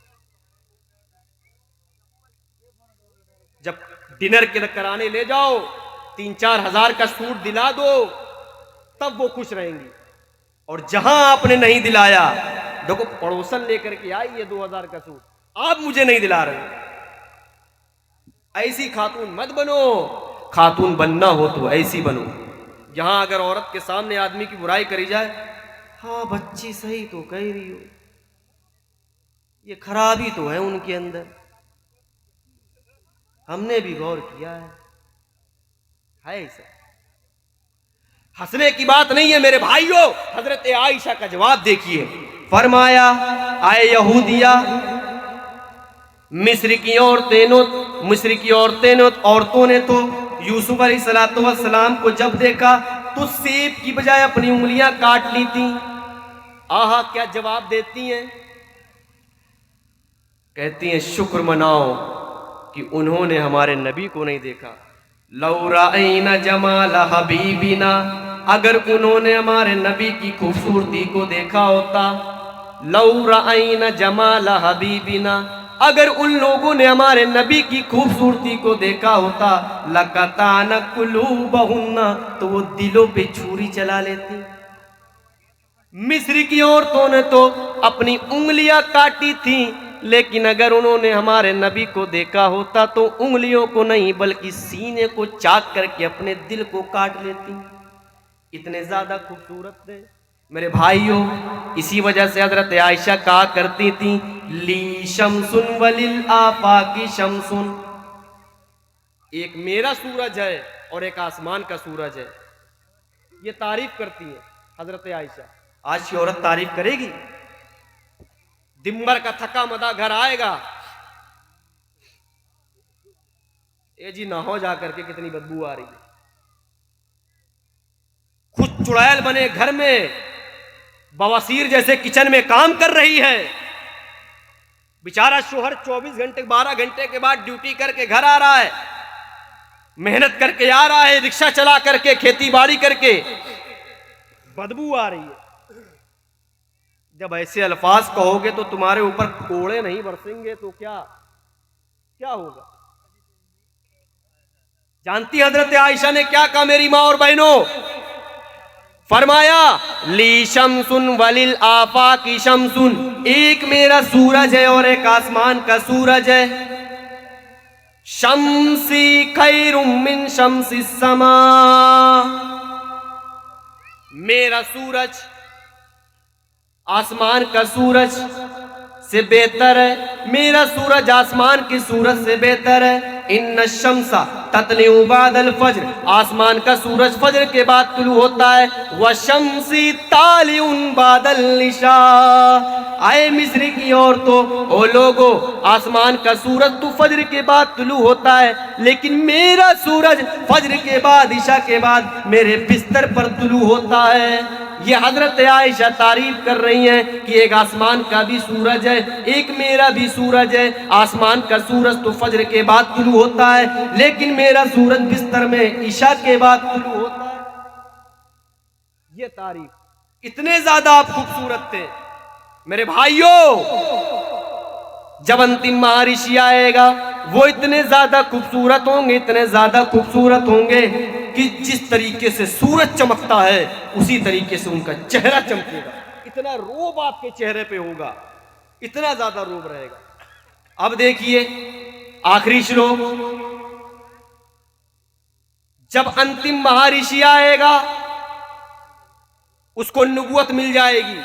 जब डिनर के कराने ले जाओ, 3-4 हजार का सूट दिला दो, तब वो खुश रहेंगी। और जहां आपने नहीं दिलाया, देखो पड़ोसन लेकर के आई ये 2000 का सूट, आप मुझे नहीं दिला रहे। ऐसी खातून मत बनो। खातून बनना हो तो ऐसी बनो, जहां अगर औरत के सामने आदमी की बुराई करी जाए, हाँ बच्ची सही तो कह रही हो, ये खराबी तो है उनके अंदर, हमने भी गौर किया है ऐसा। हंसने की बात नहीं है मेरे भाइयों। हजरत आयशा का जवाब देखिए, फरमाया, आए यहूदिया, मिस्र की औरतों ने तो यूसुफ अलैहिस्सलाम को जब देखा तो सेब की बजाय अपनी उंगलियां काट ली थी। आहा, क्या जवाब देती हैं? कहती हैं, शुक्र मनाओ कि उन्होंने हमारे नबी को नहीं देखा। लौराइना जमाल हबीबिना, अगर उन्होंने हमारे नबी की खूबसूरती को देखा होता। लौराइना जमाल हबीबिना, अगर उन लोगों ने हमारे नबी की खूबसूरती को देखा होता, लकताना कुलूबहुन्ना, तो वो दिलों पे छुरी चला लेती। मिस्र की औरतों ने तो अपनी उंगलियां काटी थी, लेकिन अगर उन्होंने हमारे नबी को देखा होता तो उंगलियों को नहीं बल्कि सीने को चाक करके अपने दिल को काट लेती। इतने ज्यादा खूबसूरत थे मेरे भाइयों। इसी वजह से हजरत आयशा कहा करती थी, ली शमसुन वलिल आफाकी शमसुन, एक मेरा सूरज है और एक आसमान का सूरज है। ये तारीफ करती है हजरत आयशा। आज की औरत तारीफ करेगी? दिम्बर का थका मदा घर आएगा, ए जी नहा जाकर के कितनी बदबू आ रही है। खुद चुड़ैल बने घर में बवासीर जैसे किचन में काम कर रही है। बेचारा शोहर 24 घंटे 12 घंटे के बाद ड्यूटी करके घर आ रहा है, मेहनत करके आ रहा है, रिक्शा चला करके, खेती बाड़ी करके, बदबू आ रही है। जब ऐसे अल्फाज कहोगे तो तुम्हारे ऊपर कोड़े नहीं बरसेंगे तो क्या क्या होगा? जानती हजरत आयशा ने क्या कहा मेरी मां और बहनों? फरमाया, ली शमसुन वलिल आफाकी शमसुन, एक मेरा सूरज है और एक आसमान का सूरज है। शम्सी खैरुम मिन शम्सिस समा, मेरा सूरज आसमान का सूरज से बेहतर है, मेरा सूरज आसमान के सूरज से बेहतर है। इन्न शम्सा ततलिउ बादल फज्र, आसमान का सूरज फज्र के बाद तुलू होता है। व शम्सी तालिउन बादल निशा, आए मिस्र की औरतों, ओ लोगो, आसमान का सूरज तो फज्र के बाद तुलू होता है, लेकिन मेरा सूरज फज्र के बाद, ईशा के बाद मेरे बिस्तर पर तुलू होता है। ये हजरत आयशा तारीफ कर रही हैं कि एक आसमान का भी सूरज है, एक मेरा भी सूरज है। आसमान का सूरज तो फज्र के बाद तुलू होता है, लेकिन मेरा सूरज बिस्तर में ईशा के बाद तुलू होता है। ये तारीफ, इतने ज्यादा आप खूबसूरत थे मेरे भाइयों। जब अंतिम महर्षि आएगा वो इतने ज्यादा खूबसूरत होंगे, इतने ज्यादा खूबसूरत होंगे कि जिस तरीके से सूरज चमकता है उसी तरीके से उनका चेहरा चमकेगा। इतना रोब आपके चेहरे पे होगा, इतना ज्यादा रोब रहेगा। अब देखिए आखिरी श्लोक, जब अंतिम महर्षि आएगा उसको नबूवत मिल जाएगी,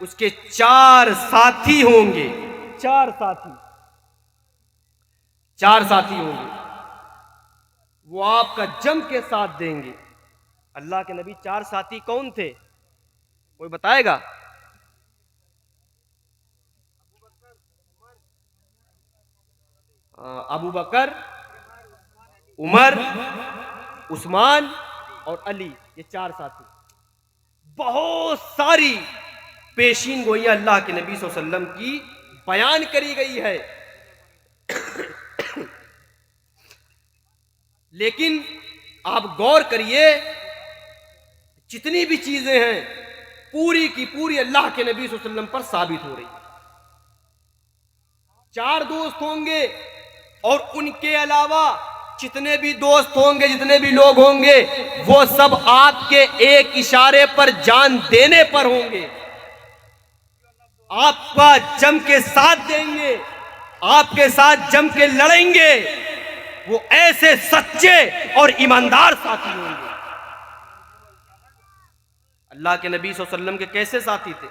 उसके 4 साथी होंगे, 4 साथी होंगे, वो आपका जम के साथ देंगे। अल्लाह के नबी 4 साथी कौन थे? कोई बताएगा? अबू बकर, उमर, उस्मान और अली, ये 4 साथी। बहुत सारी पेशीन गोइयां अल्लाह के नबी सल्लल्लाहु अलैहि वसल्लम की बयान करी गई है। लेकिन आप गौर करिए, जितनी भी चीजें हैं पूरी की पूरी अल्लाह के नबी सल्लल्लाहु अलैहि वसल्लम पर साबित हो रही है। 4 दोस्त होंगे और उनके अलावा जितने भी दोस्त होंगे, जितने भी लोग होंगे, वो सब आपके एक इशारे पर जान देने पर होंगे, आपका जम के साथ देंगे, आपके साथ जम के लड़ेंगे। वो ऐसे सच्चे और ईमानदार साथी होंगे। अल्लाह के नबी सल्लल्लाहु अलैहि वसल्लम के कैसे साथी थे?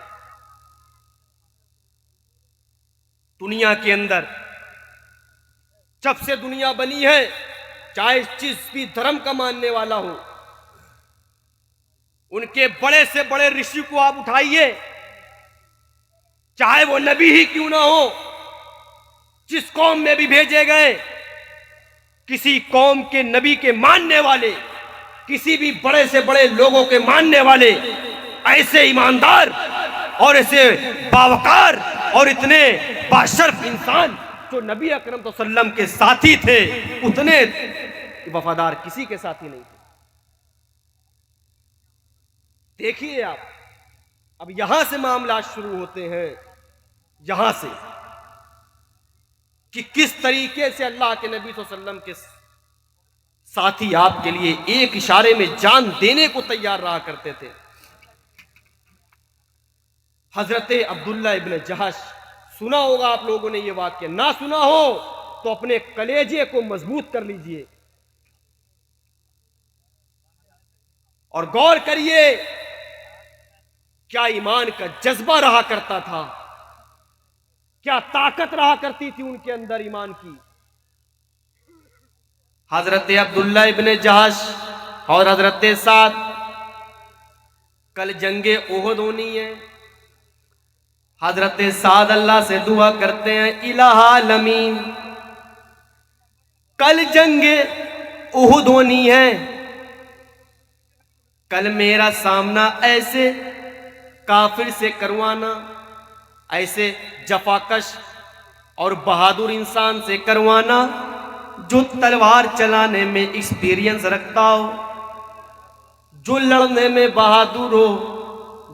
दुनिया के अंदर जब से दुनिया बनी है, चाहे जिस भी धर्म का मानने वाला हो, उनके बड़े से बड़े ऋषि को आप उठाइए, चाहे वो नबी ही क्यों ना हो, जिस कौम में भी भेजे गए, किसी कौम के नबी के मानने वाले, किसी भी बड़े से बड़े लोगों के मानने वाले, ऐसे ईमानदार और ऐसे बावकार और इतने बाशर्फ इंसान जो नबी अकरम सल्लल्लाहु अलैहि वसल्लम के साथी थे, उतने वफादार किसी के साथी नहीं थे। देखिए आप, अब यहां से मामला शुरू होते हैं, यहां से कि किस तरीके से अल्लाह के नबी सल्लल्लाहु अलैहि वसल्लम के साथी आपके लिए एक इशारे में जान देने को तैयार रहा करते थे। हजरत अब्दुल्ला इब्न जहश, सुना होगा आप लोगों ने ये वाक्य, ना सुना हो तो अपने कलेजे को मजबूत कर लीजिए और गौर करिए क्या ईमान का जज्बा रहा करता था, क्या ताकत रहा करती थी उनके अंदर ईमान की। हजरत अब्दुल्ला इब्न जहश और हजरत साद, कल जंगे ओहद होनी है। हजरत साद अल्लाह से दुआ करते हैं, इलाहा लमीन, कल जंगे ओहद होनी है, कल मेरा सामना ऐसे काफिर से करवाना, ऐसे जफाकश और बहादुर इंसान से करवाना जो तलवार चलाने में एक्सपीरियंस रखता हो, जो लड़ने में बहादुर हो,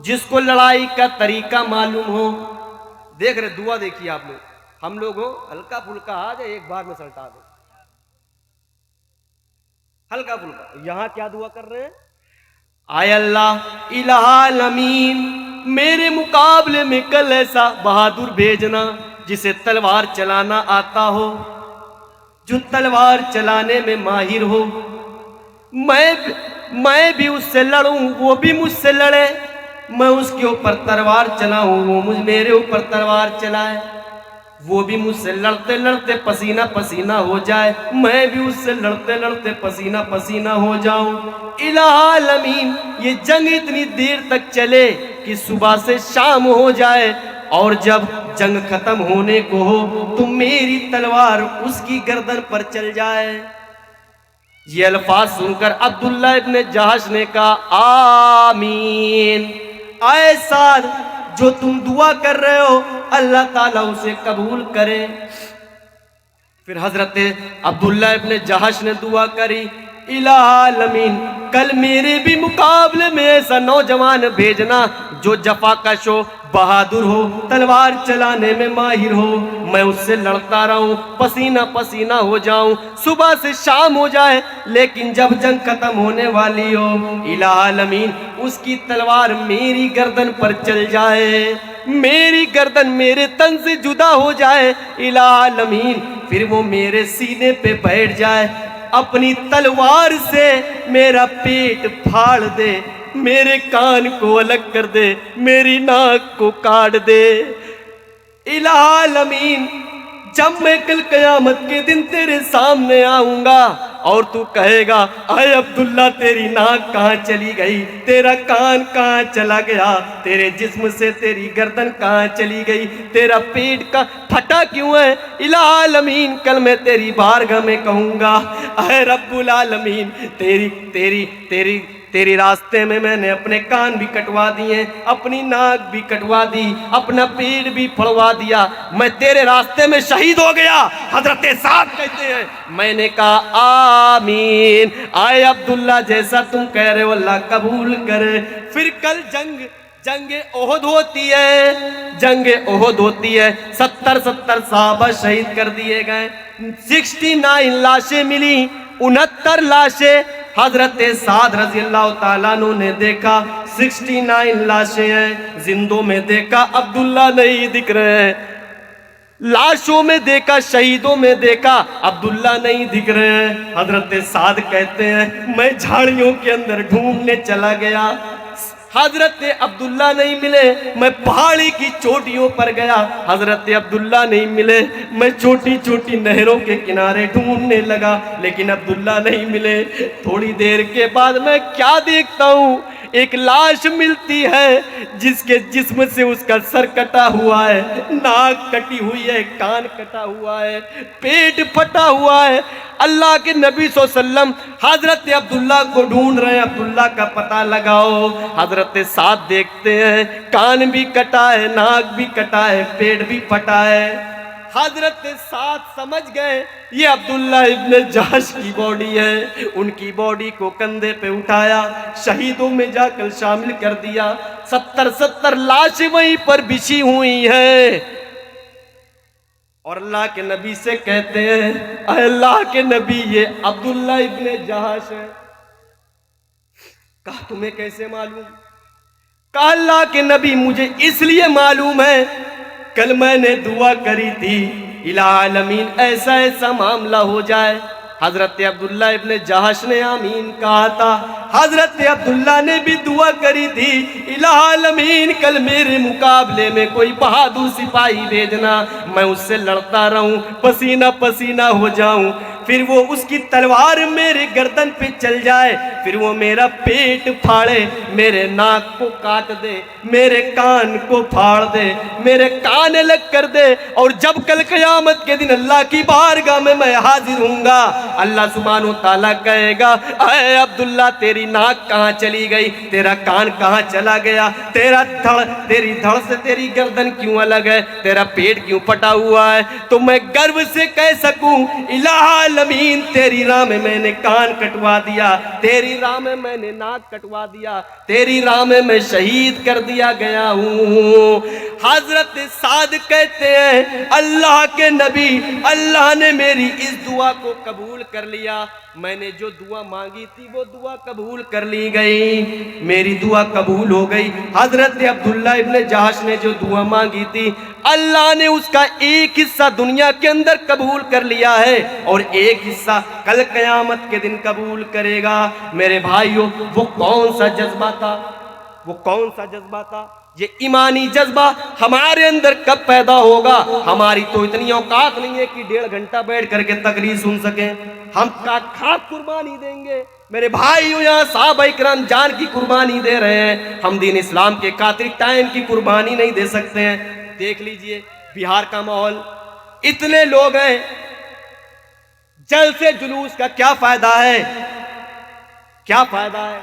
जिसको लड़ाई का तरीका मालूम हो। देख रहे, दुआ देखिए आप लोग, हम लोग हो हल्का फुल्का आ जाए, एक बार में सल्टा दे, हल्का फुल्का। यहां क्या दुआ कर रहे हैं? आय अल्लाह इलाहा अमीन, मेरे मुकाबले में कल ऐसा बहादुर भेजना जिसे तलवार चलाना आता हो, जो तलवार चलाने में माहिर हो। मैं भी उससे लड़ूं, वो भी मुझसे लड़े, मैं उसके ऊपर तलवार चलाऊं, वो मेरे ऊपर तलवार चलाए, वो भी मुझसे लड़ते लड़ते पसीना पसीना हो जाए, मैं भी उससे लड़ते लड़ते पसीना पसीना हो जाऊं। इलाहा अमीन, ये जंग इतनी देर तक चले कि सुबह से शाम हो जाए, और जब जंग खत्म होने को हो तो मेरी तलवार उसकी गर्दन पर चल जाए। ये अल्फाज सुनकर अब्दुल्ला इब्न जहश ने कहा, आमीन, ऐसा जो तुम दुआ कर रहे हो अल्लाह ताला उसे कबूल करे। फिर हजरत अब्दुल्ला इब्न जहश ने दुआ करी, इलाहा अमीन, कल मेरे भी मुकाबले में ऐसा नौजवान भेजना जो जफाकश हो, बहादुर हो, तलवार चलाने में माहिर हो, मैं उससे लड़ता रहूं, पसीना पसीना हो जाऊं, सुबह से शाम हो जाए, लेकिन जब जंग खत्म होने वाली हो, इलाहा अमीन, उसकी तलवार मेरी गर्दन पर चल जाए, मेरी गर्दन मेरे तन से जुदा हो जाए, इलाहा अमीन, फिर वो मेरे सीने पे बैठ जाए, अपनी तलवार से मेरा पेट फाड़ दे, मेरे कान को अलग कर दे, मेरी नाक को काट दे। इलाहा अमीन, जब मैं कल कयामत के दिन तेरे सामने आऊंगा और तू कहेगा, अरे अब्दुल्ला तेरी नाक कहाँ चली गई, तेरा कान कहाँ चला गया, तेरे जिस्म से तेरी गर्दन कहाँ चली गई, तेरा पेट का फटा क्यों है? इलाहा अमीन, कल मैं तेरी बारगाह में कहूंगा, अरे रब्बुल आलमीन, तेरी तेरी तेरी तेरी रास्ते में मैंने अपने कान भी कटवा दिए, अपनी नाक भी कटवा दी, अपना पेट भी फड़वा दिया, मैं तेरे रास्ते में शहीद हो गया। हजरत साद कहते हैं, मैंने कहा आमीन, आए अब्दुल्ला जैसा तुम कह रहे हो अल्लाह कबूल करे। फिर कल जंग जंगे ओहद होती है, जंगे ओहद होती है, 70 साहबा शहीद कर दिए गए, 69 लाशें मिली, 69 लाशें हजरत साद रजी अल्लाह ताला अन्हु ने देखा 69 लाशें हैं, जिंदों में देखा अब्दुल्ला नहीं दिख रहे हैं, लाशों में देखा, शहीदों में देखा अब्दुल्ला नहीं दिख रहे हैं। हजरत साद कहते हैं मैं झाड़ियों के अंदर ढूंढने चला गया, हजरत अब्दुल्ला नहीं मिले, मैं पहाड़ी की चोटियों पर गया, हजरत अब्दुल्ला नहीं मिले, मैं छोटी छोटी नहरों के किनारे ढूंढने लगा, लेकिन अब्दुल्ला नहीं मिले। थोड़ी देर के बाद मैं क्या देखता हूँ, एक लाश मिलती है जिसके जिस्म से उसका सर कटा हुआ है, नाक कटी हुई है, कान कटा हुआ है, पेट फटा हुआ है। अल्लाह के नबी सल्लल्लाहु अलैहि वसल्लम हजरत अब्दुल्ला को ढूंढ रहे हैं, अब्दुल्ला का पता लगाओ। हजरत साद देखते हैं कान भी कटा है, नाक भी कटा है, पेट भी फटा है। हजरत साद समझ गए ये अब्दुल्ला इब्ने जहश की बॉडी है, उनकी बॉडी को कंधे पे उठाया, शहीदों में जाकर शामिल कर दिया। 70 लाशें वहीं पर बिछी हुई है, और अल्लाह के नबी से कहते हैं अल्लाह के नबी ये अब्दुल्ला इब्ने जहश है। कहा तुम्हें कैसे मालूम? कहा अल्लाह के नबी मुझे इसलिए मालूम है, कल मैंने दुआ करी थी इला आलमीन ऐसा ऐसा मामला हो जाए। हजरत अब्दुल्ला इब्ने जहश ने आमीन कहा था, हजरत अब्दुल्ला ने भी दुआ करी थी इला आलमीन कल मेरे मुकाबले में कोई बहादुर सिपाही भेजना, मैं उससे लड़ता रहूं, पसीना पसीना हो जाऊं, फिर वो उसकी तलवार मेरे गर्दन पे चल जाए, फिर वो मेरा पेट फाड़े, मेरे नाक को काट दे, मेरे कान को फाड़ दे, मेरे कान अलग कर दे, और जब कल क़यामत के दिन अल्लाह की बारगाह में मैं हाजिर हूँगा, अल्लाह सुब्हानो ताला कहेगा अरे अब्दुल्ला तेरी नाक कहाँ चली गई, तेरा कान कहाँ चला गया, तेरी धड़ से तेरी गर्दन क्यों अलग है, तेरा पेट क्यों फटा हुआ है। तो मैं गर्व से कह सकूं इलाहा आलमीन तेरी राह में मैंने कान कटवा दिया, तेरी राह में मैंने नाक कटवा दिया, तेरी राह में मैं शहीद कर दिया गया हूँ। हजरत साद कहते हैं अल्लाह के नबी अल्लाह ने मेरी इस दुआ को कबूल कर लिया, मैंने जो दुआ मांगी थी वो दुआ कबूल कर ली गई, मेरी दुआ कबूल हो गई। हजरत अब्दुल्ला इब्ने जहश ने जो दुआ मांगी थी अल्लाह ने उसका एक हिस्सा दुनिया के अंदर कबूल कर लिया है, और एक हिस्सा कल क़यामत के दिन कबूल करेगा। मेरे भाइयों वो कौन सा जज्बा था, वो कौन सा जज्बा था? ये ईमानी जज्बा हमारे अंदर कब पैदा होगा? हमारी तो इतनी औकात नहीं है कि 1.5 घंटा बैठ करके तकरीर सुन सकें, हम खाक कुर्बानी देंगे। मेरे भाइयों यहाँ साहबा इकराम जान की कुर्बानी दे रहे हैं, हम दीन इस्लाम के खातिर टाइम की कुर्बानी नहीं दे सकते हैं। देख लीजिए बिहार का माहौल, इतने लोग हैं, जलसे जुलूस का क्या फायदा है, क्या फायदा है?